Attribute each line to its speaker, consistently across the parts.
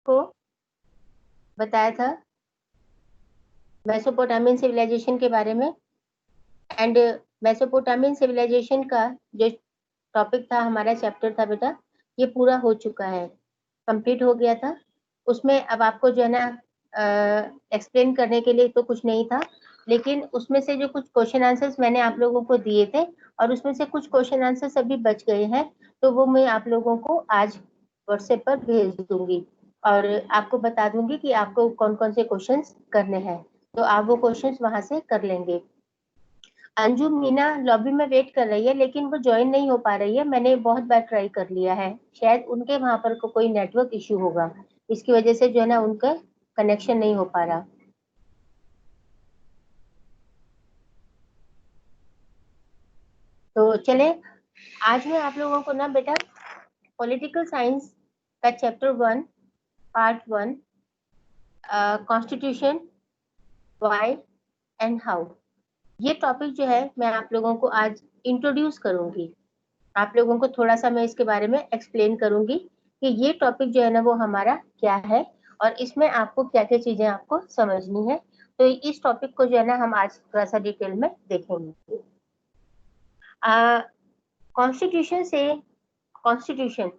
Speaker 1: को बताया था मेसोपोटामियन सिविलाइजेशन के बारे में। एंड मेसोपोटामियन सिविलाइजेशन का जो टॉपिक था, हमारा चैप्टर था बेटा, ये पूरा हो चुका है, कंप्लीट हो गया था। उसमें अब आपको जो है ना एक्सप्लेन करने के लिए तो कुछ नहीं था, लेकिन उसमें से जो कुछ क्वेश्चन आंसर्स मैंने आप लोगों को दिए थे और उसमें से कुछ क्वेश्चन आंसर्स अभी बच गए हैं, तो वो मैं आप लोगों को आज व्हाट्सएप पर भेज दूंगी और आपको बता दूंगी कि आपको कौन कौन से क्वेश्चंस करने हैं, तो आप वो क्वेश्चंस वहां से कर लेंगे। अंजू मीना लॉबी में वेट कर रही है, लेकिन वो ज्वाइन नहीं हो पा रही है। मैंने बहुत बार ट्राई कर लिया है, शायद उनके वहां पर कोई नेटवर्क इश्यू होगा, इसकी वजह से जो है ना उनका कनेक्शन नहीं हो पा रहा। तो चले, आज मैं आप लोगों को ना बेटा पॉलिटिकल साइंस का chapter 1 part 1 constitution why and how, ये टॉपिक जो है मैं आप लोगों को आज इंट्रोड्यूस करूंगी। आप लोगों को थोड़ा सा मैं इसके बारे में एक्सप्लेन करूंगी कि ये टॉपिक जो है ना वो हमारा क्या है और इसमें आपको क्या क्या चीजें आपको समझनी है। तो इस टॉपिक को जो है ना हम आज थोड़ा सा डिटेल में देखेंगे। कॉन्स्टिट्यूशन से कॉन्स्टिट्यूशन,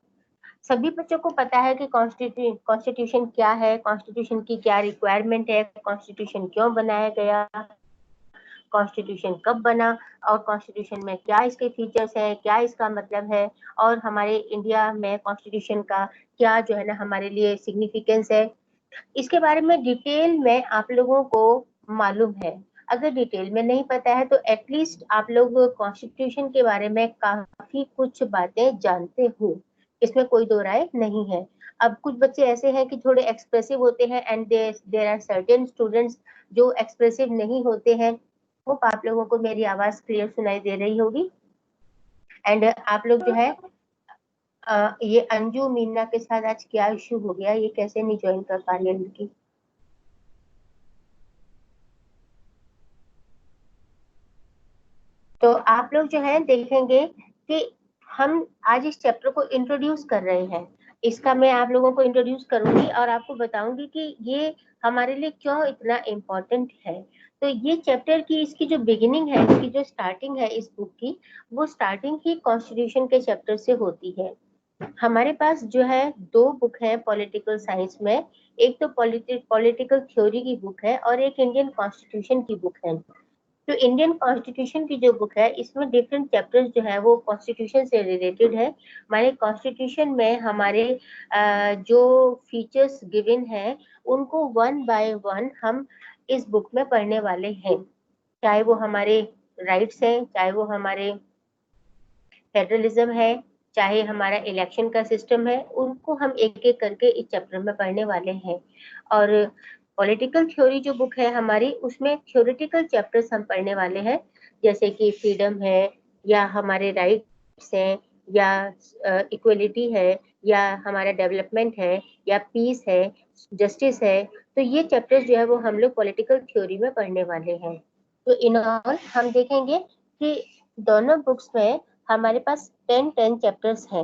Speaker 1: सभी बच्चों को पता है कि कॉन्स्टिट्यूशन क्या है, कॉन्स्टिट्यूशन की क्या रिक्वायरमेंट है, कॉन्स्टिट्यूशन क्यों बनाया गया, कॉन्स्टिट्यूशन कब बना और कॉन्स्टिट्यूशन में क्या इसके फीचर्स हैं, क्या इसका मतलब है, और हमारे इंडिया में कॉन्स्टिट्यूशन का क्या जो है ना हमारे लिए सिग्निफिकेंस है, इसके बारे में डिटेल में आप लोगों को मालूम है। अगर डिटेल में नहीं पता है तो एटलीस्ट आप लोग कॉन्स्टिट्यूशन के बारे में काफी कुछ बातें जानते हो, इसमें कोई दो राय नहीं है। अब कुछ बच्चे ऐसे हैं कि थोड़े एक्सप्रेसिव होते हैं and there are certain students जो एक्सप्रेसिव नहीं होते हैं। होप आप लोगों को मेरी आवाज क्लियर सुनाई दे रही होगी। एंड आप लोग जो है ये अंजू मीना के साथ आज क्या इश्यू हो गया, ये कैसे नहीं ज्वाइन कर पा रही है लड़की। तो आप लोग जो है देखेंगे कि हम आज इस चैप्टर को इंट्रोड्यूस कर रहे हैं, इसका मैं आप लोगों को इंट्रोड्यूस करूंगी और आपको बताऊंगी कि ये हमारे लिए क्यों इतना इम्पोर्टेंट है। तो ये चैप्टर की इसकी जो बिगिनिंग है, इसकी जो स्टार्टिंग है इस बुक की, वो स्टार्टिंग ही कॉन्स्टिट्यूशन के चैप्टर से होती है। हमारे पास जो है दो बुक है पॉलिटिकल साइंस में, एक तो पॉलिटिकल थ्योरी की बुक है और एक इंडियन कॉन्स्टिट्यूशन की बुक है। तो इंडियन कॉन्स्टिट्यूशन की जो बुक है इसमें डिफरेंट चैप्टर्स जो है वो कॉन्स्टिट्यूशन से रिलेटेड है। हमारे कॉन्स्टिट्यूशन में हमारे जो फीचर्स गिवन है उनको 1 बाय 1 हम इस बुक में पढ़ने वाले हैं, चाहे वो हमारे राइट्स हैं, चाहे वो हमारे फेडरलिज्म है, चाहे हमारा इलेक्शन का सिस्टम है, उनको हम एक एक करके इस चैप्टर में पढ़ने वाले हैं। और पॉलिटिकल थ्योरी जो बुक है हमारी, उसमें थ्योरेटिकल चैप्टर्स हम पढ़ने वाले हैं, जैसे कि फ्रीडम है, या हमारे राइट्स हैं, या इक्वलिटी है, या हमारा डेवलपमेंट है, या पीस है, जस्टिस है। तो ये चैप्टर्स जो है वो हम लोग पॉलिटिकल थ्योरी में पढ़ने वाले हैं। तो इन ऑल हम देखेंगे कि दोनों बुक्स में हमारे पास 10 चैप्टर्स हैं,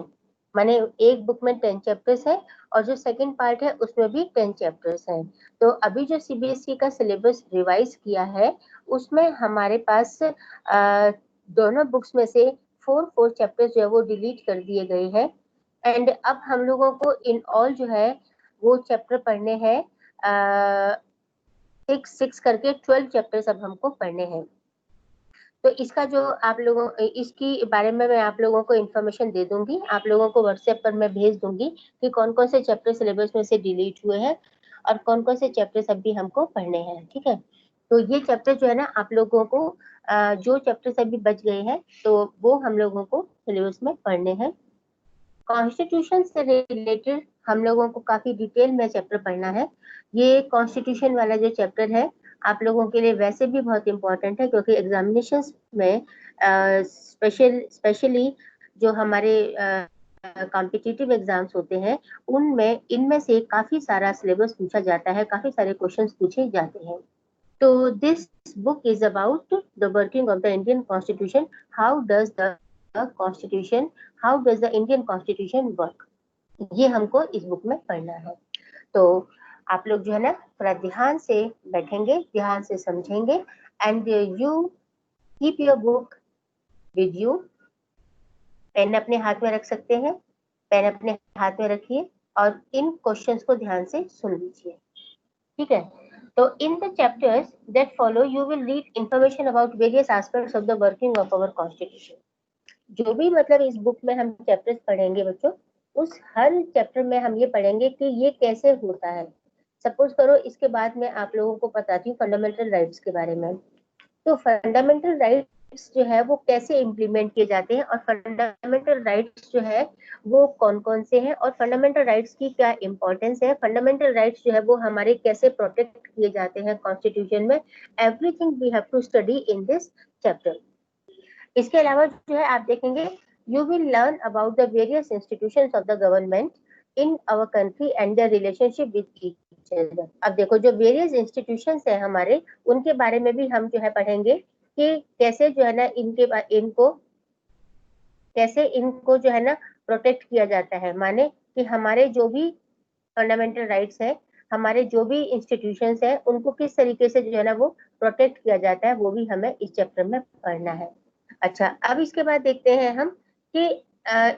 Speaker 1: माने एक बुक में 10 चैप्टर्स है और जो सेकंड पार्ट है उसमें भी 10 चैप्टर्स हैं। तो अभी जो सीबीएसई का सिलेबस रिवाइज किया है उसमें हमारे पास दोनों बुक्स में से 4 चैप्टर्स जो है वो डिलीट कर दिए गए हैं। एंड अब हम लोगों को इन ऑल जो है वो चैप्टर पढ़ने हैं, 6 करके 12 चैप्टर्स अब हमको पढ़ने हैं। तो इसका जो आप लोगों इसकी बारे में मैं आप लोगों को इन्फॉर्मेशन दे दूंगी, आप लोगों को व्हाट्सएप पर मैं भेज दूंगी कि कौन कौन से चैप्टर सिलेबस में से डिलीट हुए हैं और कौन कौन से चैप्टर्स अभी हमको पढ़ने हैं, ठीक है। तो ये चैप्टर जो है ना आप लोगों को जो चैप्टर्स अभी बच गए हैं तो वो हम लोगों को सिलेबस में पढ़ने हैं। कॉन्स्टिट्यूशन से रिलेटेड हम लोगों को काफी डिटेल में चैप्टर पढ़ना है। ये कॉन्स्टिट्यूशन वाला जो चैप्टर है आप लोगों के लिए वैसे भी बहुत इंपॉर्टेंट है, क्योंकि एग्जामिनेशंस में स्पेशली जो हमारे कॉम्पिटिटिव एग्जाम्स होते हैं उनमें इनमें से काफी सारा सिलेबस पूछा जाता है, काफी सारे क्वेश्चंस पूछे जाते हैं। तो this book is about the working of the Indian constitution, how does the constitution, how does the Indian constitution work, ये हमको इस बुक में पढ़ना है। तो आप लोग जो है ना थोड़ा ध्यान से बैठेंगे, ध्यान से समझेंगे, and you keep your book with you. Pen अपने हाथ में रख सकते हैं, पेन अपने हाथ में रखिए और इन क्वेश्चंस को ध्यान से सुन लीजिए, ठीक है। तो in the chapters that follow you will read information about various aspects of the working of our constitution. जो भी मतलब इस बुक में हम चैप्टर्स पढ़ेंगे बच्चों, उस हर चैप्टर में हम ये पढ़ेंगे कि ये कैसे होता है। सपोज करो इसके बाद में आप लोगों को बताती हूँ फंडामेंटल राइट्स के बारे में। तो फंडामेंटल राइट्स जो है वो कैसे इम्प्लीमेंट किए जाते हैं और फंडामेंटल राइट्स जो है वो कौन कौन से हैं और फंडामेंटल राइट्स की क्या इंपॉर्टेंस है, फंडामेंटल राइट्स जो है वो हमारे कैसे प्रोटेक्ट किए जाते हैं कॉन्स्टिट्यूशन में, everything we have to study in this chapter. इसके अलावा जो है आप देखेंगे you will learn about the various institutions of the government in our country and the relationship with each other. अब देखो जो वेरियस इंस्टीट्यूशंस है हमारे, उनके बारे में भी हम जो है पढ़ेंगे कि कैसे जो है ना इनको जो है ना प्रोटेक्ट किया जाता है, माने कि हमारे जो भी फंडामेंटल राइट्स है, हमारे जो भी इंस्टीट्यूशंस है, उनको किस तरीके से जो है ना वो प्रोटेक्ट किया जाता है, वो भी हमें इस चैप्टर में पढ़ना है। अच्छा, अब इसके बाद देखते हैं हम कि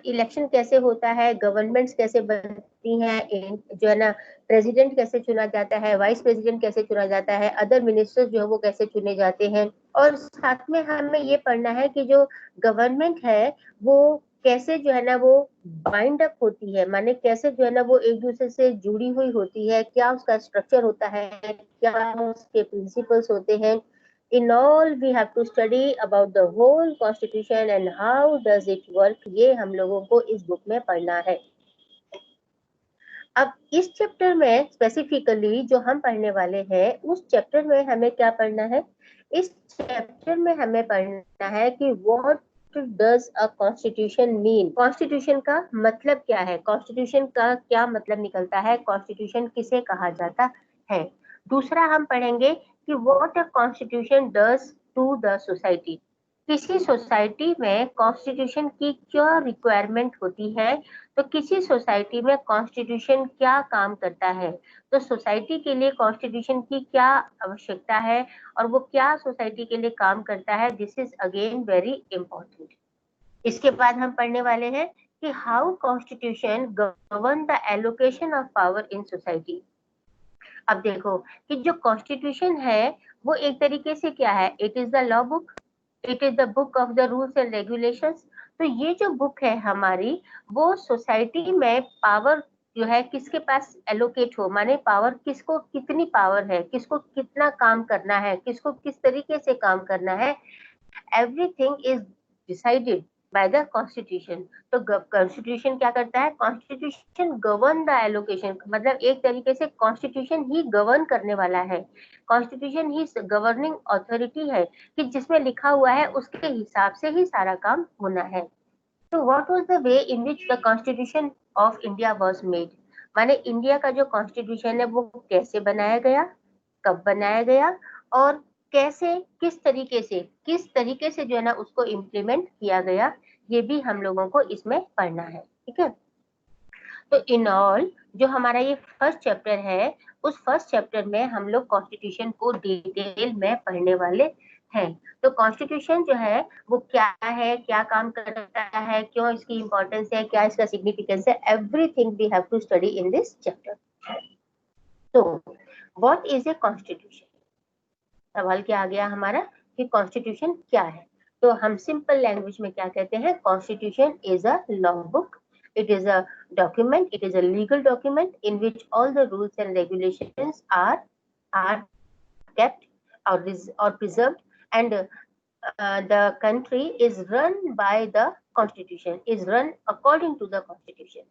Speaker 1: इलेक्शन कैसे होता है, गवर्नमेंट्स कैसे बनती हैं, जो है ना प्रेसिडेंट कैसे चुना जाता है, वाइस प्रेसिडेंट कैसे चुना जाता है, अदर मिनिस्टर्स जो है वो कैसे चुने जाते हैं, और साथ में हमें ये पढ़ना है कि जो गवर्नमेंट है वो कैसे जो है ना वो बाइंड अप होती है, माने कैसे जो है ना वो एक दूसरे से जुड़ी हुई होती है, क्या उसका स्ट्रक्चर होता है, क्या उसके प्रिंसिपल्स होते हैं। In all we have to study about the whole constitution and how does it work, ये हम लोगों को इस बुक में पढ़ना है। अब इस चैप्टर में स्पेसिफिकली जो हम पढ़ने वाले हैं, उस चैप्टर में हमें क्या पढ़ना है, इस चैप्टर में हमें पढ़ना है कि what does a constitution mean, constitution का मतलब क्या है, कॉन्स्टिट्यूशन का क्या मतलब निकलता है, कॉन्स्टिट्यूशन किसे कहा जाता है। दूसरा हम पढ़ेंगे कि what a constitution does to the society, किसी सोसाइटी में कॉन्स्टिट्यूशन की क्या रिक्वायरमेंट होती है, तो किसी सोसाइटी में कॉन्स्टिट्यूशन क्या काम करता है, तो सोसाइटी के लिए कॉन्स्टिट्यूशन की क्या आवश्यकता है और वो क्या सोसाइटी के लिए काम करता है, this is again very important. इसके बाद हम पढ़ने वाले हैं कि how constitution govern the allocation of power in society. अब देखो कि जो कॉन्स्टिट्यूशन है वो एक तरीके से क्या है, it is the law book, it is the book of the rules and regulations. तो ये जो बुक है हमारी, वो सोसाइटी में पावर जो है किसके पास एलोकेट हो, माने पावर किसको कितनी पावर है, किसको कितना काम करना है, किसको किस तरीके से काम करना है, everything is decided by the constitution. तो कॉन्स्टिट्यूशन क्या करता है, कॉन्स्टिट्यूशन गवर्न द एलोकेशन, मतलब एक तरीके से कॉन्स्टिट्यूशन ही गवर्न करने वाला है, कॉन्स्टिट्यूशन ही गवर्निंग अथॉरिटी है कि जिसमें लिखा हुआ है उसके हिसाब से ही सारा काम होना है। तो what was the way in which the constitution of India was made, माने इंडिया का जो कॉन्स्टिट्यूशन है वो कैसे बनाया गया, कब बनाया गया और कैसे किस तरीके से जो है ना उसको इम्प्लीमेंट किया गया, ये भी हम लोगों को इसमें पढ़ना है, ठीक है। तो इन ऑल जो हमारा ये फर्स्ट चैप्टर है, उस फर्स्ट चैप्टर में हम लोग कॉन्स्टिट्यूशन को डिटेल में पढ़ने वाले हैं। तो कॉन्स्टिट्यूशन जो है वो क्या है, क्या काम करता है, क्यों इसकी इंपॉर्टेंस है, क्या इसका सिग्निफिकेंस है, everything we have to study in this chapter. तो व्हाट इज ए कॉन्स्टिट्यूशन, सवाल क्या आ गया हमारा कि कॉन्स्टिट्यूशन क्या है। तो हम सिंपल लैंग्वेज में क्या कहते हैं, constitution is a law book, it is a document, it is a legal document in which all the rules and regulations are kept or preserved, and the country is run by the constitution, is run according to the constitution,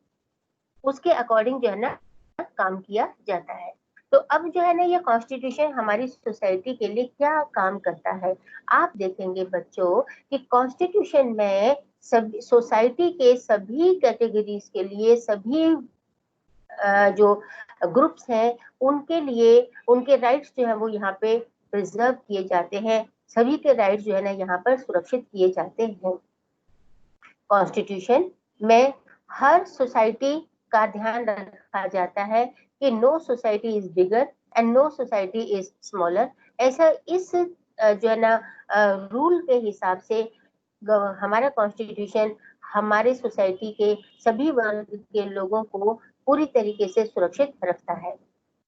Speaker 1: उसके according जो है ना काम किया जाता है। तो अब जो है ना ये कॉन्स्टिट्यूशन हमारी सोसाइटी के लिए क्या काम करता है, आप देखेंगे बच्चों कि कॉन्स्टिट्यूशन में सभी सोसाइटी के सभी कैटेगरीज के लिए, सभी जो ग्रुप्स हैं उनके लिए उनके राइट्स जो है वो यहाँ पे प्रिजर्व किए जाते हैं, सभी के राइट्स जो है ना यहाँ पर सुरक्षित किए जाते हैं। कॉन्स्टिट्यूशन में हर सोसाइटी का ध्यान रखा जाता है कि no society is bigger and no society is smaller. ऐसा इस जो है ना रूल के हिसाब से हमारा कॉन्स्टिट्यूशन हमारे सोसाइटी के सभी वर्ग के लोगों को पूरी तरीके से सुरक्षित रखता है।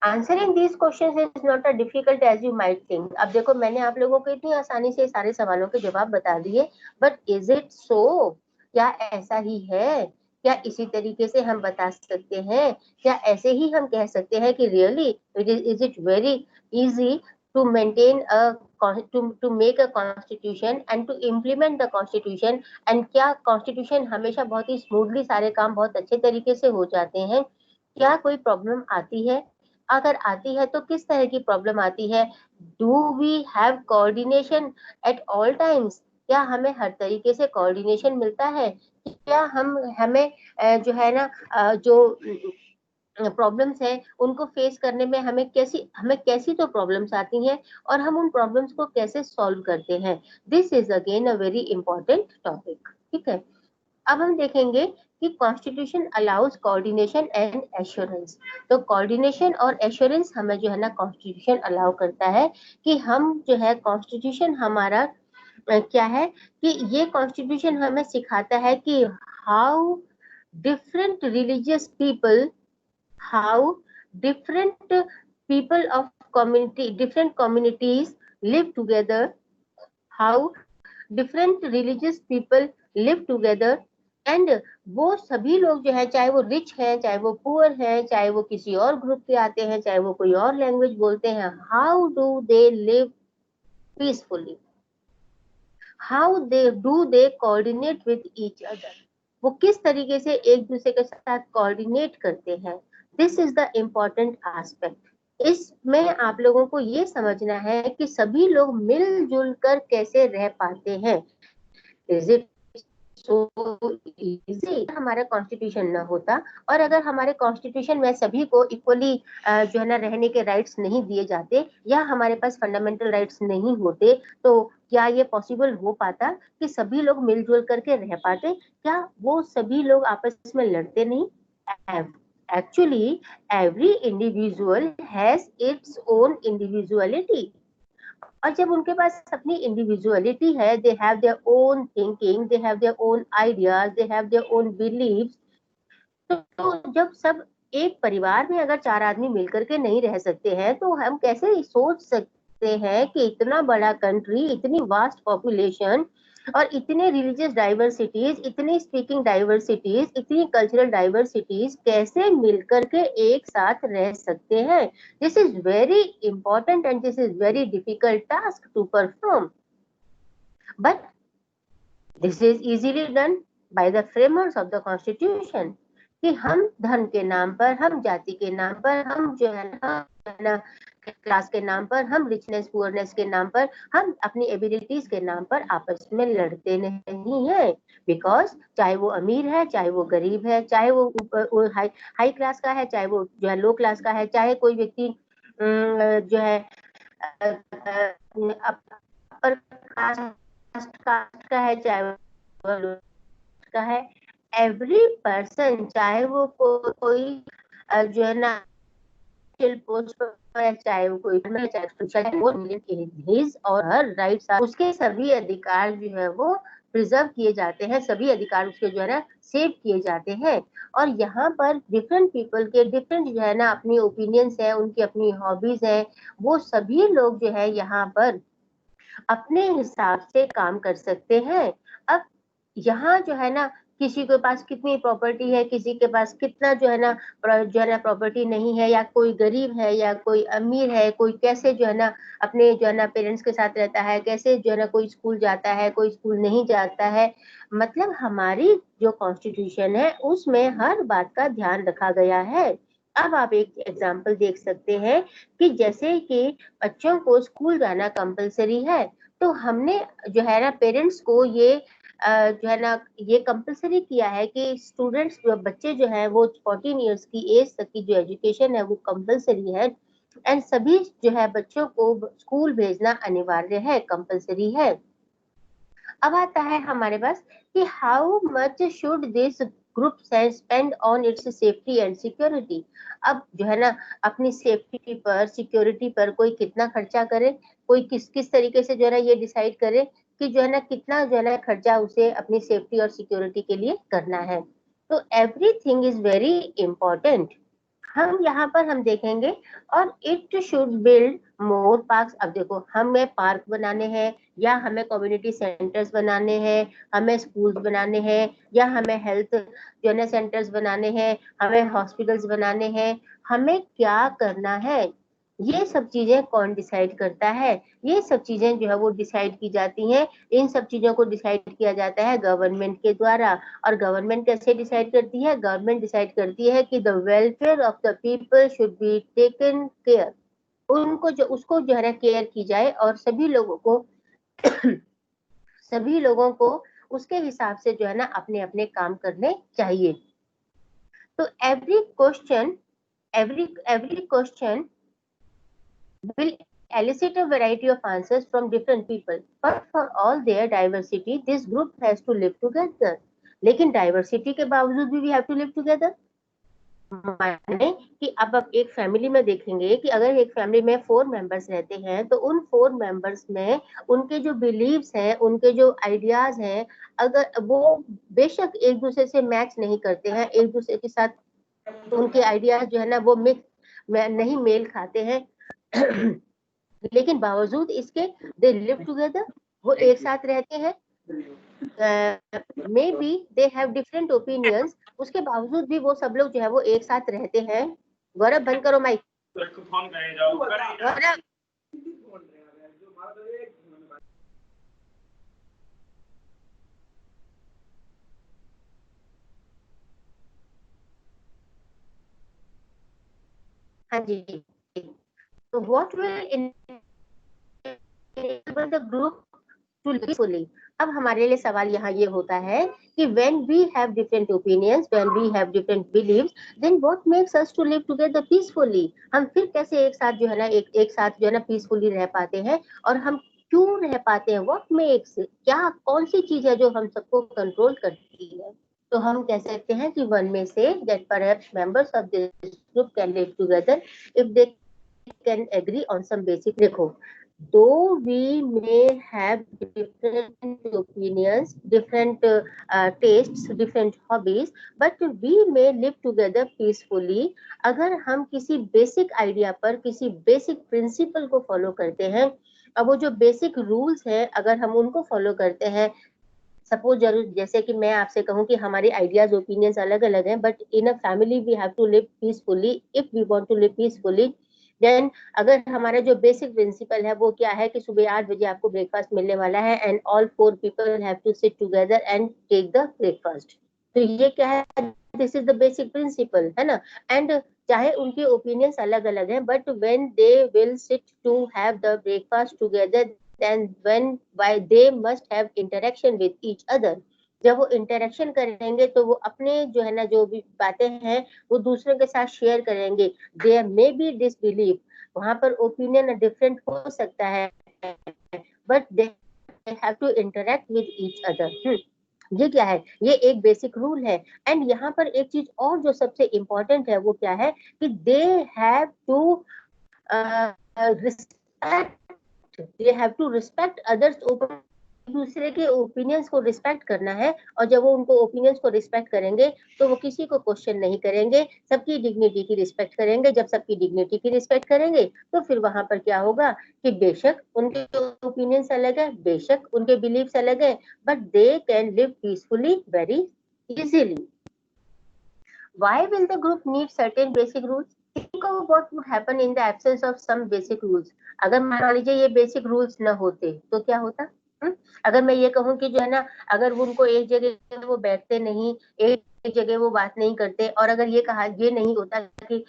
Speaker 1: Answering these questions is not a difficult as you might think. अब देखो, मैंने आप लोगों को इतनी आसानी से सारे सवालों के जवाब बता दिए, बट इज इट सो? क्या ऐसा ही है? क्या इसी तरीके से हम बता सकते हैं? क्या ऐसे ही हम कह सकते हैं कि really is it very easy to maintain a to make a constitution and to implement the constitution? and क्या constitution हमेशा बहुत ही स्मूथली सारे काम बहुत अच्छे तरीके से हो जाते हैं? क्या कोई प्रॉब्लम आती है? अगर आती है तो किस तरह की प्रॉब्लम आती है? Do we have coordination at all times? क्या हमें हर तरीके से कोऑर्डिनेशन मिलता है? क्या हम हमें जो है ना जो प्रॉब्लम्स है उनको फेस करने में हमें कैसी तो प्रॉब्लम्स आती हैं और हम उन प्रॉब्लम्स को कैसे सॉल्व करते हैं? This is again a very important topic. ठीक है, अब हम देखेंगे कि constitution allows coordination and assurance. तो कोऑर्डिनेशन और एश्योरेंस हमें जो है ना कॉन्स्टिट्यूशन अलाउ करता है कि हम जो है कॉन्स्टिट्यूशन हमारा क्या है कि ये कॉन्स्टिट्यूशन हमें सिखाता है कि how different religious people, how different people of different communities live together, how different religious people live together, and वो सभी लोग जो है, चाहे वो रिच हैं, चाहे वो पुअर हैं, चाहे वो किसी और ग्रुप के आते हैं, चाहे वो कोई और लैंग्वेज बोलते हैं, how do they live peacefully, how they coordinate with each other? वो किस तरीके से एक दूसरे के साथ कोऑर्डिनेट करते हैं? This is the important aspect. इसमें आप लोगों को ये समझना है कि सभी लोग मिलजुल कर कैसे रह पाते हैं। Is it so easy? हमारा कॉन्स्टिट्यूशन न होता और अगर हमारे कॉन्स्टिट्यूशन में सभी को इक्वली जो है ना रहने के राइट्स नहीं दिए जाते या हमारे पास फंडामेंटल राइट्स नहीं होते, तो क्या ये पॉसिबल हो पाता कि सभी लोग मिलजुल करके रह पाते? क्या वो सभी लोग आपस में लड़ते नहीं? Actually every individual has its own individuality, और जब उनके पास अपनी इंडिविजुअलिटी है, they have their own thinking, they have their own ideas, they have their own beliefs, तो जब सब एक परिवार में अगर 4 आदमी मिलकर के नहीं रह सकते हैं, तो हम कैसे सोच सकते हैं कि इतना बड़ा कंट्री, इतनी वास्ट पॉपुलेशन और इतने रिलीजियस डाइवर्सिटीज, इतनी स्पीकिंग डाइवर्सिटीज, इतनी कल्चरल डाइवर्सिटीज कैसे मिलकर के एक साथ रह सकते हैं? This is very important and this is very difficult task to perform, but this is easily done by the framers of the constitution. कि हम धर्म के नाम पर, हम जाति के नाम पर, हम जो है ना क्लास के नाम पर, हम रिचनेस पुअरनेस के नाम पर, हम अपनी एबिलिटीज के नाम पर आपस में लड़ते नहीं है। बिकॉज चाहे वो अमीर है, चाहे वो गरीब है, चाहे वो हाई क्लास का है, चाहे वो जो है लो क्लास का है, चाहे कोई व्यक्ति जो है अपर कास्ट का है, चाहे वो का है, एवरी पर्सन, चाहे वो कोई जो है ना पोस्ट पर, चाहे वो कोई चाहे वो हिज और हर राइट्स, उसके सभी अधिकार जो है वो प्रिजर्व किए जाते हैं, सभी अधिकार उसके जो है ना सेव किए जाते हैं। और यहाँ पर डिफरेंट पीपल के डिफरेंट जो है ना अपनी ओपिनियंस है, उनकी अपनी हॉबीज है, वो सभी लोग जो है यहाँ पर अपने हिसाब से काम कर सकते हैं। अब यहाँ जो है ना किसी के पास कितनी प्रॉपर्टी है, किसी के पास कितना जो है ना प्रॉपर्टी नहीं है, या कोई गरीब है या कोई अमीर है, कोई कैसे जो है ना अपने जो है ना पेरेंट्स के साथ रहता है, कैसे जो है ना कोई स्कूल जाता है, कोई स्कूल नहीं जाता है, मतलब हमारी जो कॉन्स्टिट्यूशन है उसमें हर बात का ध्यान रखा गया है। अब आप एक एग्जाम्पल देख सकते हैं कि जैसे कि बच्चों को स्कूल जाना कंपलसरी है, तो हमने जो है ना पेरेंट्स को ये जो है ना ये कंपलसरी किया है कि स्टूडेंट्स बच्चे जो है वो 14 इयर्स की एज तक की जो एजुकेशन है वो कंपलसरी है, एंड सभी जो है बच्चों को स्कूल भेजना अनिवार्य है, कंपलसरी है। अब आता है हमारे पास कि how much should this group spend on its safety and security. अब जो है ना अपनी सेफ्टी पर, सिक्योरिटी पर कोई कितना खर्चा करे, कोई किस किस तरीके से जो है ना ये डिसाइड करे कि जो है ना कितना जो है ना खर्चा उसे अपनी सेफ्टी और सिक्योरिटी के लिए करना है। तो एवरीथिंग इज वेरी इंपॉर्टेंट। हम यहाँ पर हम देखेंगे और it should build more parks. अब देखो हमें पार्क बनाने हैं या हमें कम्युनिटी सेंटर्स बनाने हैं, हमें स्कूल्स बनाने हैं या हमें हेल्थ जो है सेंटर्स बनाने हैं, हमें हॉस्पिटल्स बनाने हैं, हमें क्या करना है, ये सब चीजें कौन डिसाइड करता है? ये सब चीजें जो है वो डिसाइड की जाती हैं। इन सब चीजों को डिसाइड किया जाता है गवर्नमेंट के द्वारा। और गवर्नमेंट कैसे डिसाइड करती है? गवर्नमेंट डिसाइड करती है कि the welfare of the people should be taken care. उनको जो उसको जो है ना केयर की जाए और सभी लोगों को उसके हिसाब से जो है ना अपने अपने काम करने चाहिए। तो every question will elicit a variety of answers from different people, but for all their diversity this group has to live together. लेकिन डाइवर्सिटी के बावजूद भी we have to live together। माने कि अब आप एक फैमिली में देखेंगे कि अगर एक फैमिली में 4 मेंबर्स रहते हैं तो उन 4 मेंबर्स में उनके जो बिलीव्स हैं, उनके जो आइडियाज हैं, अगर वो बेशक एक दूसरे से मैच नहीं करते हैं, एक दूसरे के साथ उनके आइडियाज जो है ना वो नहीं मेल खाते हैं लेकिन बावजूद इसके दे लिव टुगेदर, वो एक साथ रहते हैं। May be they have different opinions, उसके बावजूद भी वो सब लोग जो है वो एक साथ रहते हैं। गौरव बंद करो माइक। गौरव हाँ जी। तो what will enable the group to live peacefully? अब हमारे लिए सवाल यहाँ ये होता है कि when we have different opinions, when we have different beliefs, then what makes us to live together peacefully? हम फिर कैसे एक साथ जो है ना एक साथ जो है ना पीसफुली रह पाते हैं, और हम क्यों रह पाते हैं? What makes, क्या कौन सी चीज है जो हम सबको कंट्रोल करती है? तो हम कह सकते हैं कि वन में से that perhaps members of this group can live together if they can agree on some basic। देखो, though we may have different opinions, different tastes, different hobbies, but we may live together peacefully अगर हम किसी basic idea पर, किसी basic principle को follow करते हैं। अब वो जो बेसिक रूल्स हैं अगर हम उनको फॉलो करते हैं, सपोज जरूर जैसे कि मैं आपसे कहूं कि हमारे आइडियाज ओपिनियंस अलग अलग हैं, but in a family we have to live peacefully. If we want to live peacefully, then अगर हमारा जो बेसिक प्रिंसिपल है वो क्या है कि सुबह 8 बजे आपको ब्रेकफास्ट मिलने वाला है and all 4 people have to sit together and take the breakfast. तो ये क्या है? This is the basic principle, है ना। एंड चाहे उनके ओपिनियंस अलग अलग हैं, but when they will sit to have the breakfast together, then when why they must have interaction with each other। जब वो इंटरेक्शन करेंगे तो वो अपने जो है ना जो भी बातें हैं वो दूसरों के साथ शेयर करेंगे। देयर मे बी डिसबिलीव, वहां पर ओपिनियन डिफरेंट हो सकता है, but they have to interact with each other. ये क्या है? ये एक बेसिक रूल है। एंड यहाँ पर एक चीज और जो सबसे इम्पोर्टेंट है वो क्या है कि they have to respect, they have to respect others opinion, दूसरे के ओपिनियंस को रिस्पेक्ट करना है। और जब वो उनको ओपिनियंस को रिस्पेक्ट करेंगे तो वो किसी को क्वेश्चन नहीं करेंगे, सबकी डिग्निटी की रिस्पेक्ट करेंगे। जब सबकी डिग्निटी की रिस्पेक्ट करेंगे तो फिर वहां पर क्या होगा कि बेशक उनके ओपिनियंस अलग है, बेशक उनके बिलीव्स अलग है, but they can live peacefully very easily. Why will the group need certain basic rules? Think of what would happen in the absence of some basic rules। अगर मान लीजिए ये बेसिक रूल्स न होते तो क्या होता? अगर मैं ये कहूँ कि जो है ना अगर वो उनको एक जगह वो बैठते नहीं, एक जगह वो बात नहीं करते, और अगर ये कहा ये नहीं होता कि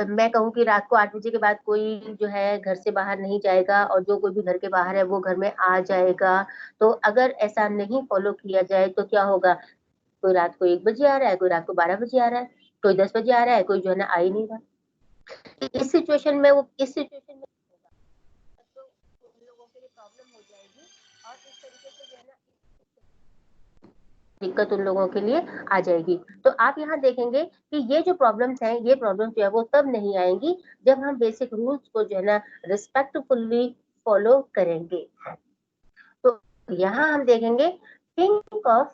Speaker 1: मैं कहूँ कि रात को 8 बजे के बाद कोई जो है घर से बाहर नहीं जाएगा और जो कोई भी घर के बाहर है वो घर में आ जाएगा, तो अगर ऐसा नहीं फॉलो किया जाए तो क्या होगा? कोई रात को 1 बजे आ रहा है, कोई रात को 12 बजे आ रहा है, कोई 10 बजे आ रहा है, कोई जो है ना आ ही नहीं रहा। इस सिचुएशन में तो उन लोगों के लिए प्रॉब्लम हो जाएगी। और इस तरीके से जो है ना दिक्कत उन लोगों के लिए आ जाएगी। तो आप यहाँ देखेंगे कि ये जो प्रॉब्लम्स हैं, ये प्रॉब्लम्स जो है वो तब नहीं आएंगी जब हम बेसिक रूल्स को जो है ना रिस्पेक्टफुली फॉलो करेंगे। तो यहाँ हम देखेंगे think of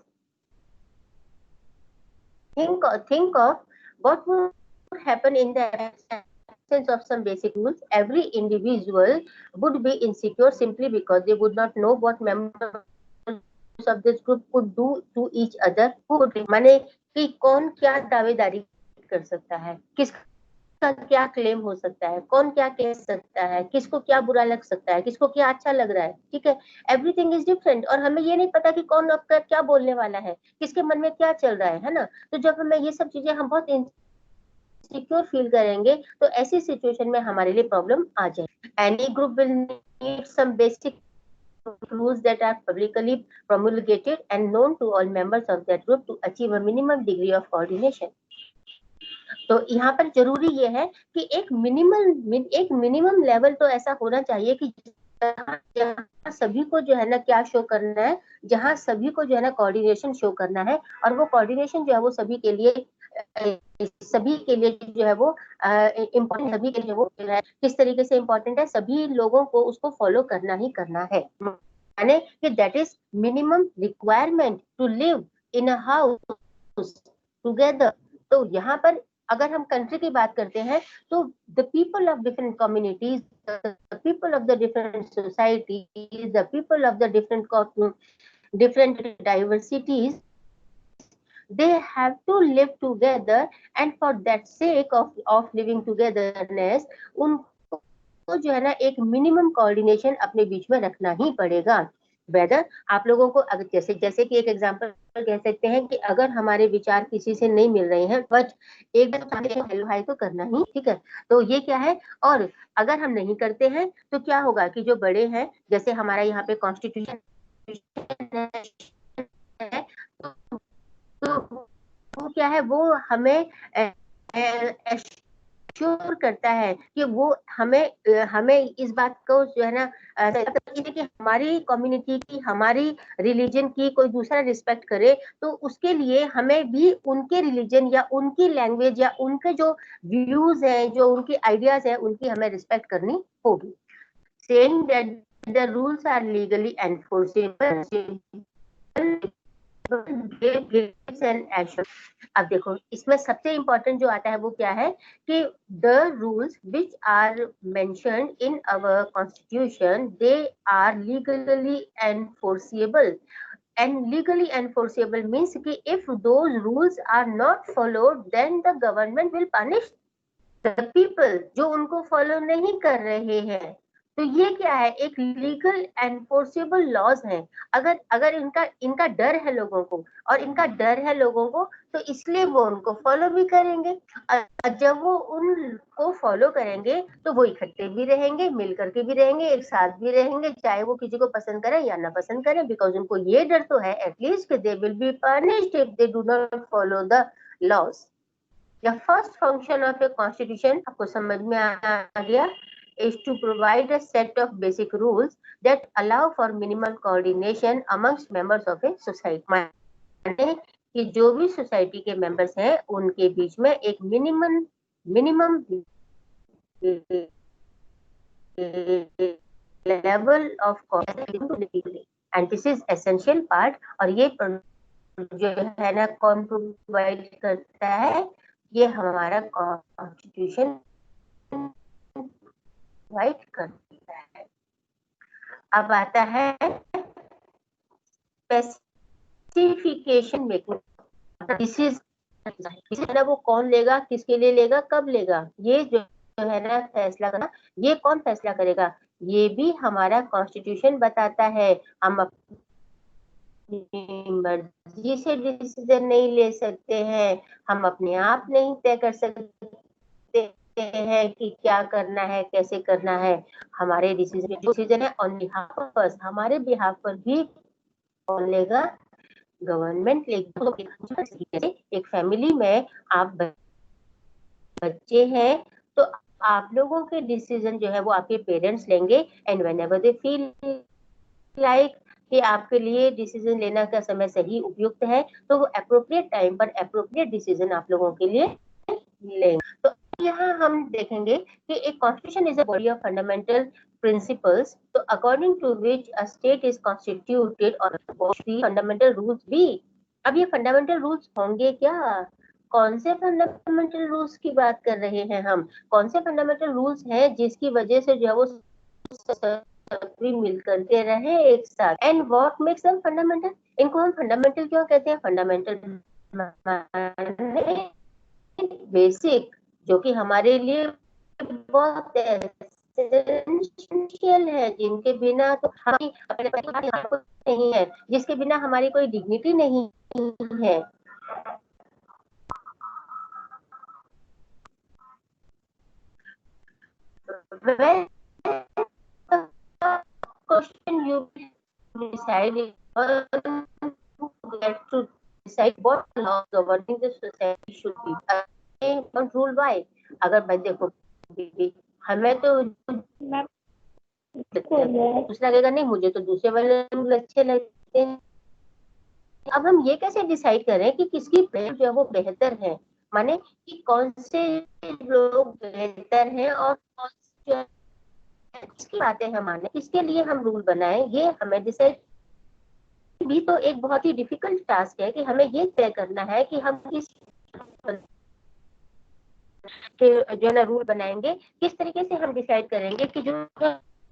Speaker 1: think of what would happen in the absence of some basic rules. Every individual would be insecure simply because they would not know what members of this group could do to each other. Who would माने कि कौन क्या दावेदारी कर सकता है, किसका क्या क्लेम हो सकता है, कौन क्या कह सकता है, किसको क्या बुरा लग सकता है, किसको क्या अच्छा लग रहा है, ठीक है। एवरीथिंग इज डिफरेंट और हमें ये नहीं पता कि कौन अब क्या बोलने वाला है, किसके मन में क्या चल रहा है ना। तो जब हमें ये सब चीजें हम बहुत इनसिक्योर फील करेंगे तो ऐसी सिचुएशन में हमारे लिए प्रॉब्लम आ जाएगी। Any group will need some basic rules that are publicly promulgated and known to all members of that group to achieve a minimum degree of coordination. तो यहाँ पर जरूरी ये है कि एक मिनिमम लेवल तो ऐसा होना चाहिए कि जहाँ सभी को जो है ना क्या शो करना है, जहाँ सभी को जो है ना कोऑर्डिनेशन शो करना है और वो कोऑर्डिनेशन जो है वो सभी के लिए जो है वो इम्पोर्टेंट, सभी के लिए वो है किस तरीके से इम्पोर्टेंट है, सभी लोगों को उसको फॉलो करना ही करना है। यानी कि that is minimum requirement to live in a house together. तो यहाँ पर अगर हम कंट्री की बात करते हैं तो the people of different communities, the people of the different societies, the people of the different diversities, they have to live together, and for that sake of living togetherness उनको जो है ना एक मिनिमम कोऑर्डिनेशन अपने बीच में रखना ही पड़ेगा। Weather आप लोगों को अगर जैसे कि एक एग्जांपल कह सकते हैं कि अगर हमारे विचार किसी से नहीं मिल रहे हैं बट एक बार हेलो हाय तो करना ही, ठीक है। तो ये क्या है, और अगर हम नहीं करते हैं तो क्या होगा कि जो बड़े हैं, जैसे हमारा यहाँ पे कॉन्स्टिट्यूशन है, तो वो क्या है, वो हमें श्योर करता है कि वो हमें इस बात को जो है ना कि हमारी कम्युनिटी की, हमारी रिलीजन की कोई दूसरा रिस्पेक्ट करे तो उसके लिए हमें भी उनके रिलीजन या उनकी लैंग्वेज या उनके जो व्यूज हैं, जो उनकी आइडियाज है, उनकी हमें रिस्पेक्ट करनी होगी। Saying that the rules are legally enforceable. अब देखो इसमें सबसे इंपॉर्टेंट जो आता है वो क्या है कि the rules which are mentioned in our constitution they are legally enforceable. And legally enforceable means कि if those rules are not followed then the government will punish the people जो उनको फॉलो नहीं कर रहे हैं। तो ये क्या है, एक लीगल एनफोर्सेबल लॉज है। अगर इनका डर है लोगों को, और इनका डर है लोगों को तो इसलिए वो उनको फॉलो भी करेंगे। जब वो उनको फॉलो करेंगे तो वो इकट्ठे भी रहेंगे, मिल करके भी रहेंगे, एक साथ भी रहेंगे, चाहे वो किसी को पसंद करें या ना पसंद करें, बिकॉज उनको ये डर तो है एटलीस्ट कि they will be punished if they do not follow the laws. The first function of a constitution, आपको समझ में आ गया, is to provide a set of basic rules that allow for minimal coordination amongst members of a society. माने कि जो भी society के members हैं उनके बीच में एक minimum level of coordination, and this is essential part. और ये जो है ना कौन प्रोवाइड करता है, ये हमारा कॉन्स्टिट्यूशन प्रोवाइड करता है। अब आता है स्पेसिफिकेशन मेकिंग। दिस इज ना वो कौन लेगा, किसके लिए लेगा, कब लेगा, ये जो है ना फैसला करना, ये कौन फैसला करेगा, ये भी हमारा कॉन्स्टिट्यूशन बताता है। हम अपनी मर्जी से डिसीजन नहीं ले सकते हैं, हम अपने आप नहीं तय कर सकते हैं कि क्या करना है, कैसे करना है। हमारे डिसीजन है ऑन बिहाफ ऑफ अस, हमारे बिहाफ पर भी कौन लेगा, गवर्नमेंट लेगी। एक फैमिली में आप बच्चे हैं तो आप लोगों के डिसीजन जो है वो आपके पेरेंट्स लेंगे, and whenever they feel like कि आपके लिए डिसीजन लेना का समय सही उपयुक्त है, तो वो अप्रोप्रिएट टाइम पर अप्रोप्रिएट डिसीजन आप लोगों के लिए लेंगे। तो यहाँ हम देखेंगे कि एक constitution is a body of fundamental principles, तो according to which a state is constituted और फंडामेंटल रूल्स भी। अब ये फंडामेंटल रूल्स होंगे क्या? कौन से फंडामेंटल रूल्स की बात कर रहे हैं हम? कौन से फंडामेंटल रूल्स हैं जिसकी वजह से जो है वो सभी मिल करके रहे एक साथ? And what makes them fundamental? इनको हम फंडामेंटल क्यों कहते हैं? फंडामेंटल बेसिक, जो कि हमारे लिए बहुत एसेंशियल है, जिनके बिना तो हमारी नहीं है, जिसके बिना हमारी कोई डिग्निटी नहीं है। Well, question you decide who gets to decide what laws governing the society should be. Don't rule why. अगर भाई देखो हमें तो दूसरा लगेगा नहीं, मुझे तो दूसरे वाले रूल अच्छे लगते हैं। अब हम ये कैसे डिसाइड करें कि किसकी जो है वो बेहतर है, माने कि कौन से लोग बेहतर हैं और कौन से किसकी बातें हम माने, इसके लिए हम रूल बनाए, ये हमें डिसाइड भी तो एक बहुत ही डिफिकल्ट टास्क है कि हमें ये तय करना है कि हम किस जो है ना रूल बनाएंगे, किस तरीके से हम डिसाइड करेंगे कि जो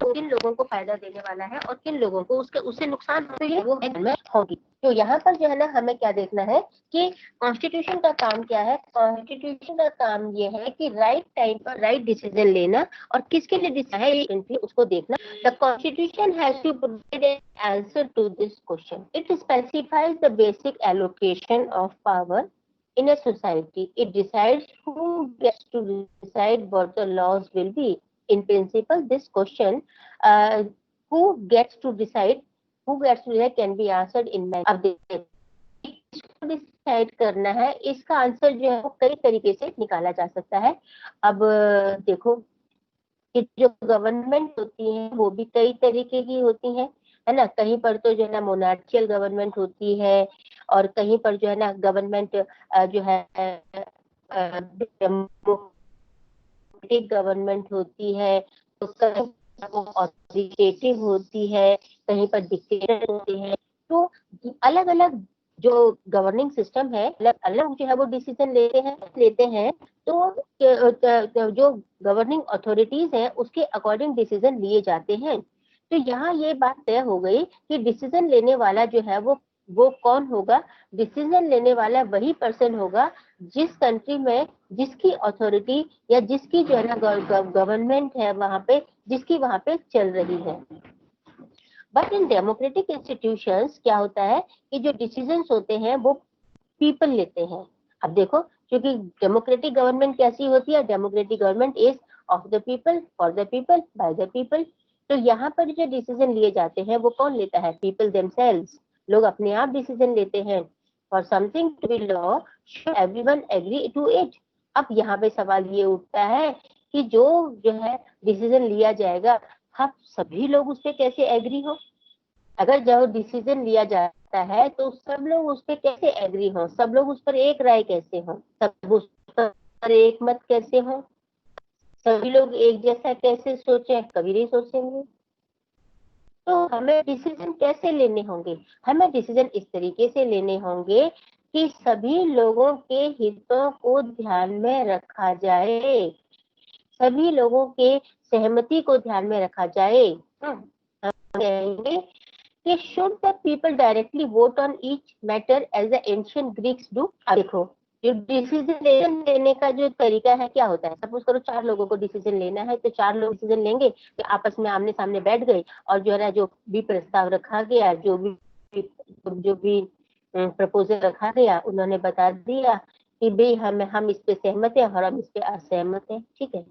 Speaker 1: किन लोगों को फायदा देने वाला है और किन लोगों को उसके उससे नुकसान होगी। तो यहाँ पर जो है ना हमें क्या देखना है कि कॉन्स्टिट्यूशन का काम क्या है। कॉन्स्टिट्यूशन का काम ये है कि राइट टाइम पर राइट डिसीजन लेना, और किसके लिए डिसीजन उसको देखना। The constitution has to provide an answer to this question. It specifies the basic allocation of power in a society. It decides who gets to decide what the laws will be. In principle, this question, who gets to decide, can be answered in many. अब देखिए decide करना है, इसका answer जो है वो कई तरीके से निकाला जा सकता है। अब देखो कि जो गवर्नमेंट होती है वो भी कई तरीके की होती है ना। कहीं पर तो जो है ना मोनार्चियल गवर्नमेंट होती है, और कहीं पर जो है ना गवर्नमेंट जो है डेमोक्रेटिक गवर्नमेंट होती है, तो कहीं ऑथोरिटेटिव होती है, कहीं पर डिक्टेटर होते हैं। तो अलग अलग जो गवर्निंग सिस्टम है, अलग अलग जो है वो डिसीजन लेते हैं। तो जो गवर्निंग अथॉरिटीज हैं उसके अकॉर्डिंग डिसीजन लिए जाते हैं। तो यहाँ ये बात तय हो गई कि डिसीजन लेने वाला जो है वो कौन होगा। डिसीजन लेने वाला वही पर्सन होगा जिस कंट्री में जिसकी अथॉरिटी या जिसकी जो है ना गवर्नमेंट है वहां पे, जिसकी वहां पे चल रही है। बट इन डेमोक्रेटिक इंस्टीट्यूशंस क्या होता है कि जो डिसीजंस होते हैं वो पीपल लेते हैं। अब देखो, क्योंकि डेमोक्रेटिक गवर्नमेंट कैसी होती है? Democratic government is of the people, for the people, by the people. तो यहाँ पर जो डिसीजन लिए जाते हैं वो कौन लेता है? People themselves. लोग अपने आप डिसीजन लेते हैं। For something to be law should everyone agree to it. अब यहाँ पे सवाल ये उठता है कि जो है डिसीजन लिया जाएगा, हम सभी लोग उस पर कैसे एग्री हो? अगर जो डिसीजन लिया जाता है तो सब लोग उस पर कैसे एग्री हो? सब लोग उस पर एक राय कैसे हो? सब उस पर एक मत कैसे हो? सभी लोग एक जैसा कैसे सोचे? कभी नहीं सोचेंगे। तो हमें डिसीजन कैसे लेने होंगे? हमें डिसीजन इस तरीके से लेने होंगे कि सभी लोगों के हितों को ध्यान में रखा जाए, सभी लोगों के सहमति को ध्यान में रखा जाए। हम कहेंगे कि should the people directly vote on each matter as the ancient Greeks do? अब देखो, जो डिसीजन लेने का जो तरीका है क्या होता है? सपोज करो 4 लोगों को डिसीजन लेना है, तो 4 लोग डिसीजन लेंगे कि आपस में आमने सामने बैठ गए, और जो है ना जो भी प्रस्ताव रखा गया, जो भी प्रपोजल रखा गया, उन्होंने बता दिया कि भाई हम इस पे सहमत है और हम इस पे असहमत है। ठीक है,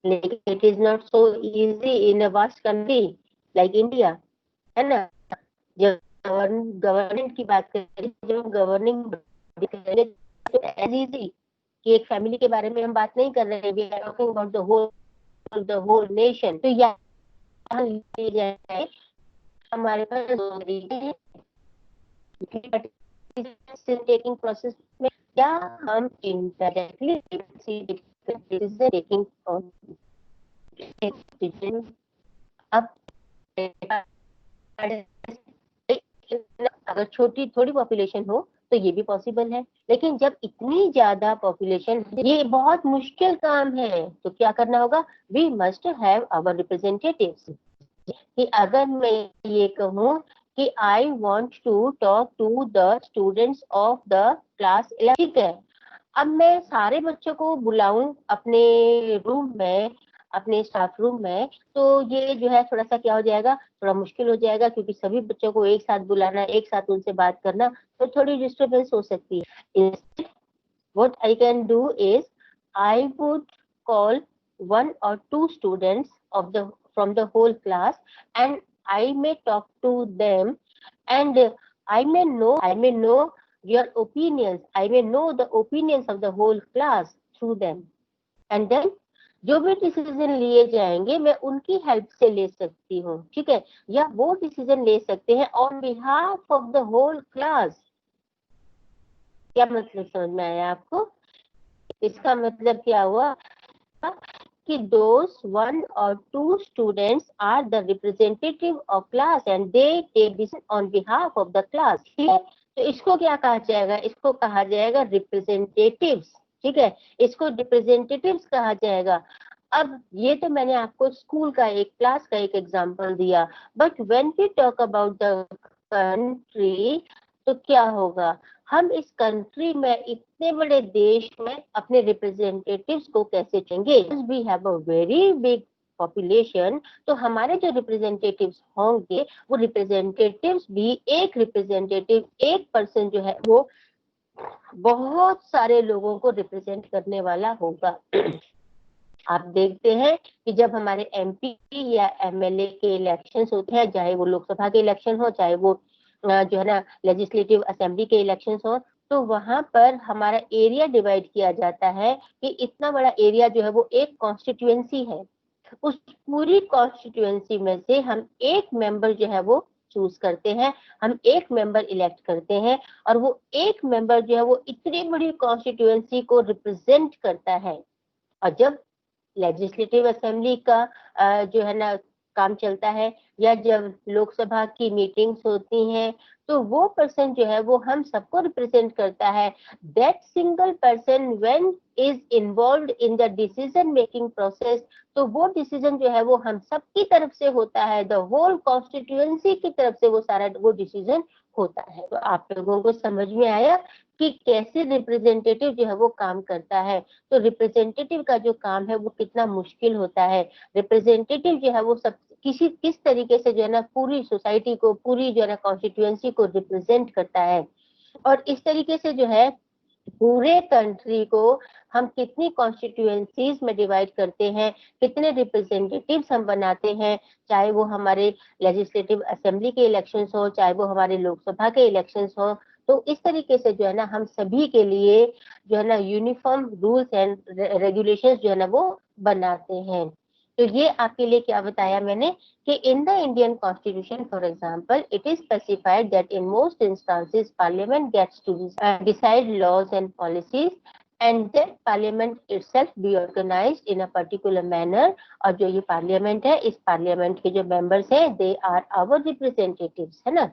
Speaker 1: लेकिन it is not so easy in a vast country like India, है ना। जब गवर्नमेंट की बात करें, जब गवर्निंग करें, तो एज इजी कि एक फैमिली के बारे में हम बात नहीं कर रहे, we are talking about the whole nation. तो यहाँ ले जाए हमारे पास दो तरीके हैं टेकिंग प्रोसेस में। क्या हम इनडायरेक्टली डिसीजन टेकिंग अब अगर छोटी थोड़ी पॉपुलेशन हो तो ये भी पॉसिबल है, लेकिन जब इतनी ज्यादा पॉपुलेशन, ये बहुत मुश्किल काम है। तो क्या करना होगा, we must have our representatives. कि अगर मैं ये कहूँ कि I want to talk to the students of the class 11, ठीक है, अब मैं सारे बच्चों को बुलाऊं अपने रूम में, अपने स्टाफ रूम में, तो ये जो है थोड़ा सा क्या हो जाएगा, थोड़ा मुश्किल हो जाएगा, क्योंकि सभी बच्चों को एक साथ बुलाना, एक साथ उनसे बात करना, तो थोड़ी डिस्टर्बेंस हो सकती है। What I can do is I would call one or two students of the from the whole class, and I may talk to them, and I may know your opinions. I may know the opinions of the whole class through them, and then जो भी decision लिए जाएंगे मैं उनकी help से ले सकती हूँ, ठीक है, या वो डिसीजन ले सकते हैं on behalf of the whole class. क्या मतलब समझ में आया आपको? इसका मतलब क्या हुआ कि those one or two students are the representative of class and they take decision on behalf of the class, ठीक है। तो इसको क्या कहा जाएगा, इसको कहा जाएगा रिप्रेजेंटेटिव्स, ठीक है, इसको रिप्रेजेंटेटिव्स कहा जाएगा। अब ये तो मैंने आपको स्कूल का एक क्लास का एक एग्जांपल दिया, but when we talk about the country, तो क्या होगा, हम इस कंट्री में, इतने बड़े देश में अपने रिप्रेजेंटेटिव्स को कैसे चुनेंगे? We have a very big population, तो हमारे जो रिप्रेजेंटेटिव्स होंगे, वो रिप्रेजेंटेटिव्स भी, एक रिप्रेजेंटेटिव, एक पर्सन जो है वो बहुत सारे लोगों को रिप्रेजेंट करने वाला होगा। आप देखते हैं कि जब हमारे एमपी या एमएलए के इलेक्शंस होते हैं, चाहे वो लोकसभा के इलेक्शन हो, चाहे वो जो है ना लेजिस्लेटिव असेंबली के इलेक्शंस हो, तो वहां पर हमारा एरिया डिवाइड किया जाता है कि इतना बड़ा एरिया जो है वो एक कॉन्स्टिट्यूएंसी है। उस पूरी कॉन्स्टिट्यूएंसी में से हम एक मेंबर जो है वो चूज करते हैं, हम एक मेंबर इलेक्ट करते हैं, और वो एक मेंबर जो है वो इतनी बड़ी कॉन्स्टिट्यूएंसी को रिप्रेजेंट करता है। और जब लेजिस्लेटिव असेंबली का जो है ना काम चलता है, या जब लोकसभा की मीटिंग्स होती हैं, तो वो पर्सन जो है वो हम सबको रिप्रेजेंट करता है। That single person when is involved in the decision making process, तो वो डिसीजन जो है वो हम सब की तरफ से होता है, द होल कॉन्स्टिट्यूएंसी की तरफ से वो सारा वो डिसीजन होता है। तो आप लोगों को समझ में आया कि कैसे रिप्रेजेंटेटिव जो है वो काम करता है। तो रिप्रेजेंटेटिव का जो काम है वो कितना मुश्किल होता है। रिप्रेजेंटेटिव जो है वो सब किस तरीके से जो है ना पूरी सोसाइटी को, पूरी जो है ना कॉन्स्टिट्यूएंसी को रिप्रेजेंट करता है, और इस तरीके से जो है पूरे कंट्री को हम कितनी कॉन्स्टिट्यूएंसीज में डिवाइड करते हैं, कितने रिप्रेजेंटेटिव्स हम बनाते हैं, चाहे वो हमारे लेजिस्लेटिव असेंबली के इलेक्शंस हो, चाहे वो हमारे लोकसभा के इलेक्शंस हो। तो इस तरीके से जो है ना हम सभी के लिए जो है ना यूनिफॉर्म रूल्स एंड रेगुलेशंस जो है ना वो बनाते हैं। तो ये आपके लिए क्या बताया मैंने कि in the Indian Constitution, for example, it is specified that in most instances Parliament gets to decide laws and policies, and that Parliament itself be organized in a particular manner। और जो ये Parliament है, इस Parliament के जो members हैं, they are our representatives, है ना।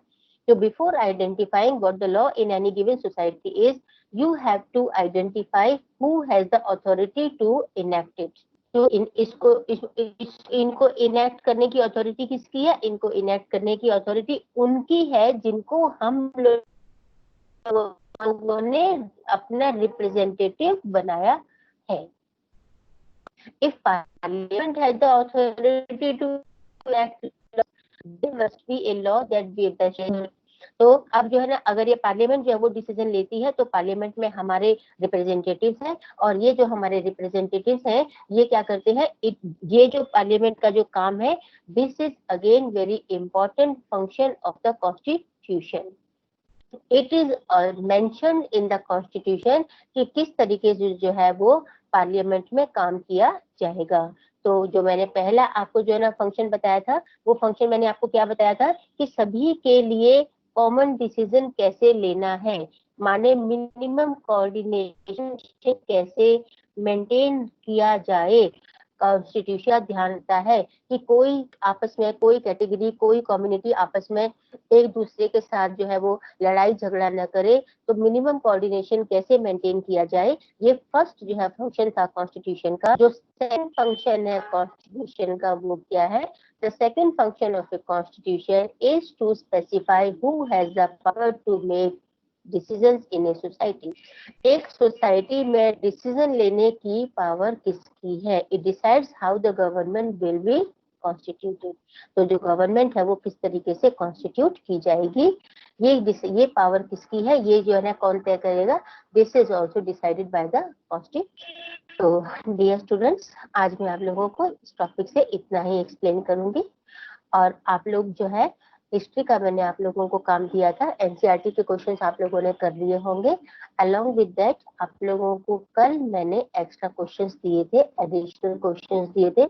Speaker 1: So before identifying what the law in any given society is, you have to identify who has the authority to enact it। तो इनको इनेक्ट करने की अथॉरिटी किसकी है? इनको इनेक्ट करने की अथॉरिटी उनकी है जिनको हम लोगों ने अपना रिप्रेजेंटेटिव बनाया है। If parliament has the authority to act, there must be a law that gives the. तो अब जो है ना, अगर ये पार्लियामेंट जो है वो डिसीजन लेती है, तो पार्लियामेंट में हमारे रिप्रेजेंटेटिव्स हैं, और ये जो हमारे रिप्रेजेंटेटिव्स हैं ये क्या करते हैं, ये जो पार्लियामेंट का जो काम है, this is again very important function of the constitution. It is mentioned in the constitution कि किस तरीके से जो है वो पार्लियामेंट में काम किया जाएगा। तो जो मैंने पहला आपको जो है ना फंक्शन बताया था, वो फंक्शन मैंने आपको क्या बताया था कि सभी के लिए कॉमन डिसीजन कैसे लेना है, माने मिनिमम कोऑर्डिनेशन कैसे मेंटेन किया जाए। कॉन्स्टिट्यूशन ध्यान देता है कि कोई आपस में, कोई कैटेगरी, कोई कम्युनिटी आपस में एक दूसरे के साथ जो है वो लड़ाई झगड़ा न करे, तो मिनिमम कोऑर्डिनेशन कैसे मेंटेन किया जाए, ये फर्स्ट जो है फंक्शन था कॉन्स्टिट्यूशन का। जो सेकंड फंक्शन है कॉन्स्टिट्यूशन का वो क्या है? The second function of a constitution is to specify who has the power to make decisions in a society. एक सोसाइटी में डिसीजन लेने की पावर किसकी है? It decides how the government will be constituted. तो जो गवर्नमेंट है वो किस तरीके से कॉन्स्टिट्यूट की जाएगी, ये पावर किसकी है, ये जो है ना कौन तय करेगा? This is also decided by the constitution. तो डियर स्टूडेंट्स, आज मैं आप लोगों को इस टॉपिक से इतना ही एक्सप्लेन करूंगी। और आप लोग जो है हिस्ट्री का मैंने आप लोगों को काम दिया था, एनसीईआरटी के क्वेश्चंस आप लोगों ने कर लिए होंगे। अलोंग विद दैट आप लोगों को कल मैंने एक्स्ट्रा क्वेश्चंस दिए थे, एडिशनल क्वेश्चंस दिए थे,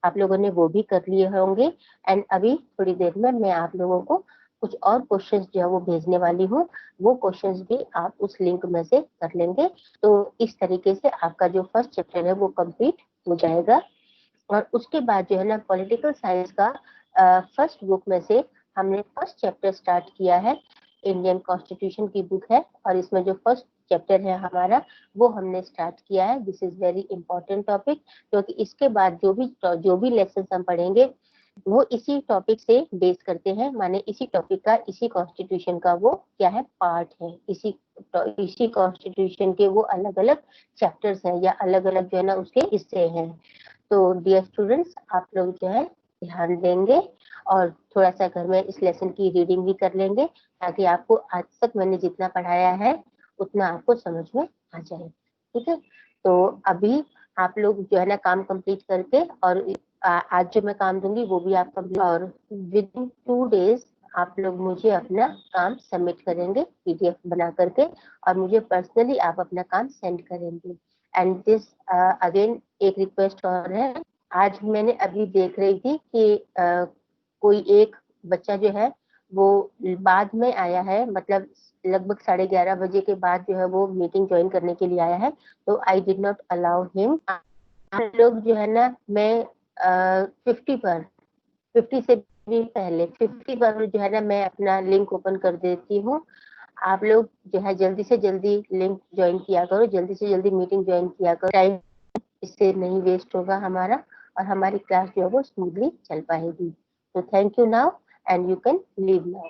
Speaker 1: आप लोगों ने वो भी कर लिए होंगे। एंड अभी थोड़ी देर में मैं आप लोगों को कुछ और क्वेश्चंस जो है वो भेजने वाली हूँ, वो क्वेश्चंस भी आप उस लिंक में से कर लेंगे। तो इस तरीके से आपका जो फर्स्ट चैप्टर है वो कंप्लीट हो जाएगा। और उसके बाद जो है ना पॉलिटिकल साइंस का फर्स्ट बुक में से हमने फर्स्ट चैप्टर स्टार्ट किया है, इंडियन कॉन्स्टिट्यूशन की बुक है, और इसमें जो फर्स्ट चैप्टर है हमारा वो हमने स्टार्ट किया है। This is very important topic, क्योंकि इसके बाद जो भी लेसन हम पढ़ेंगे वो इसी टॉपिक से बेस करते हैं, माने इसी टॉपिक का, इसी कॉन्स्टिट्यूशन का वो क्या है, पार्ट है। इसी कॉन्स्टिट्यूशन के वो अलग अलग चैप्टर्स हैं या अलग अलग जो है ना उसके हिस्से हैं। तो डियर स्टूडेंट्स, आप लोग जो है ध्यान देंगे और थोड़ा सा घर में इस लेसन की रीडिंग भी कर लेंगे, ताकि आपको आज तक मैंने जितना पढ़ाया है उतना आपको समझ में आ जाए। ठीक है, तो अभी आप लोग जो है ना काम कंप्लीट करके, और आज जो मैं काम दूंगी वो भी आप कंप्लीट, और विद इन 2 days आप लोग मुझे अपना काम सबमिट करेंगे पीडीएफ बना करके, और मुझे पर्सनली आप अपना काम सेंड करेंगे। एंड दिस अगेन एक रिक्वेस्ट और है, आज मैंने अभी देख रही थी कि कोई एक बच्चा जो है वो बाद में आया है, मतलब लगभग 11:30 बजे के बाद जो है वो मीटिंग ज्वाइन करने के लिए आया है, तो I did not allow him. आप लोग जो है ना, मैं 50 से भी पहले 50 पर जो है ना मैं अपना लिंक ओपन कर देती हूँ। आप लोग जो है जल्दी से जल्दी लिंक ज्वाइन किया करो, जल्दी से जल्दी मीटिंग ज्वाइन किया करो, टाइम इससे नहीं वेस्ट होगा हमारा, और हमारी क्लास जो है वो स्मूथली चल पाएगी। तो thank you now, and you can leave now.